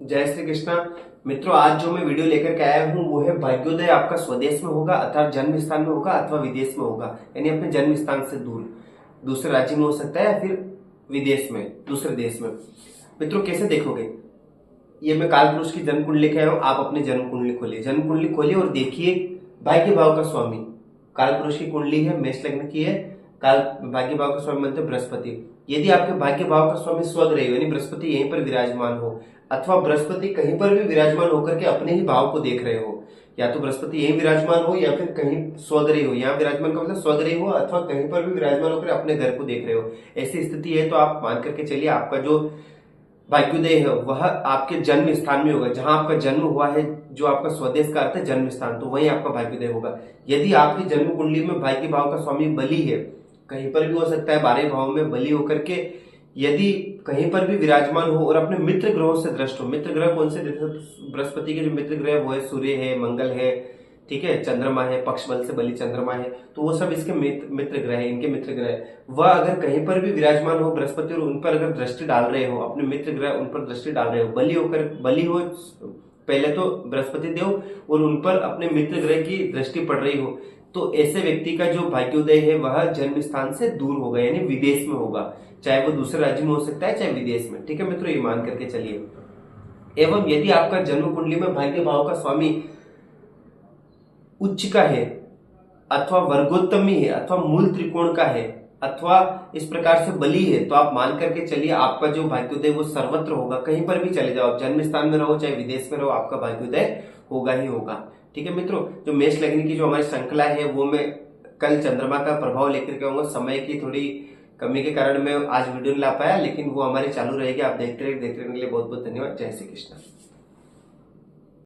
जय श्री कृष्णा। मित्रों, आज जो मैं वीडियो लेकर के आया हूँ वो है भाग्योदय आपका स्वदेश में होगा अर्थात जन्म स्थान में होगा अथवा विदेश में होगा, यानी अपने जन्म स्थान से दूर दूसरे राज्य में हो सकता है या फिर विदेश में दूसरे देश में। मित्रों, कैसे देखोगे? ये मैं काल पुरुष की जन्म कुंडली लेके आया हूँ। आप अपनी जन्म कुंडली खोलिए और देखिए भाग्य भाव का स्वामी काल पुरुष की कुंडली है, मेष लग्न की है। काल भाग्य भाव का स्वामी बनते बृहस्पति। यदि आपके भाग्य भाव का स्वामी स्वग्रह यानी बृहस्पति यहीं पर विराजमान हो अथवा बृहस्पति कहीं पर भी विराजमान होकर के अपने ही भाव को देख रहे हो, या तो बृहस्पति यहीं विराजमान हो या फिर कहीं स्वग्रह हो, यहाँ विराजमान का मतलब स्वग्रह हो अथवा कहीं पर भी विराजमान होकर अपने घर को देख रहे हो, ऐसी स्थिति है तो आप मान करके चलिए आपका जो भाग्योदय है वह आपके जन्म स्थान में होगा। जहां आपका जन्म हुआ है, जो आपका स्वदेश का अर्थ है जन्म स्थान, तो वहीं आपका भाग्योदय होगा। यदि आपकी जन्म कुंडली में भाग्य भाव का स्वामी बली है, कहीं पर भी हो सकता है 12 भाव में बली होकर के यदि कहीं पर भी विराजमान हो और अपने मित्र ग्रहों से दृष्ट हो। मित्र ग्रह कौन से? बृहस्पति के जो मित्र ग्रह वो है सूर्य है, मंगल है, ठीक है, चंद्रमा है, पक्ष बल से बली चंद्रमा है, तो वो सब इसके मित्र ग्रह है, इनके मित्र ग्रह। वह अगर कहीं पर भी विराजमान हो बृहस्पति और उन पर अगर दृष्टि डाल रहे हो, अपने मित्र ग्रह उन पर दृष्टि डाल रहे हो, बली हो पहले तो बृहस्पति देव और उन पर अपने मित्र ग्रह की दृष्टि पड़ रही हो, तो ऐसे व्यक्ति का जो भाग्योदय है वह जन्म स्थान से दूर होगा, यानी विदेश में होगा। चाहे वो दूसरे राज्य में हो सकता है चाहे विदेश में, ठीक है मित्रों, ये मान करके चलिए। एवं यदि आपका जन्म कुंडली में भाग्य भाव का स्वामी उच्च का है अथवा वर्गोत्तमी है अथवा मूल त्रिकोण का है अथवा इस प्रकार से बली है, तो आप मान करके चलिए आपका जो भाग्योदय वो सर्वत्र होगा। कहीं पर भी चले जाओ, आप जन्म स्थान में रहो चाहे विदेश में रहो, आपका भाग्योदय होगा ही होगा। ठीक है मित्रों, जो मेष लग्न की जो हमारी श्रृंखला है वो मैं कल चंद्रमा का प्रभाव लेकर के आऊंगा। समय की थोड़ी कमी के कारण मैं आज वीडियो नहीं ला पाया, लेकिन वो हमारी चालू रहेगी। आप देखते रहने के लिए बहुत बहुत धन्यवाद। जय श्री कृष्ण।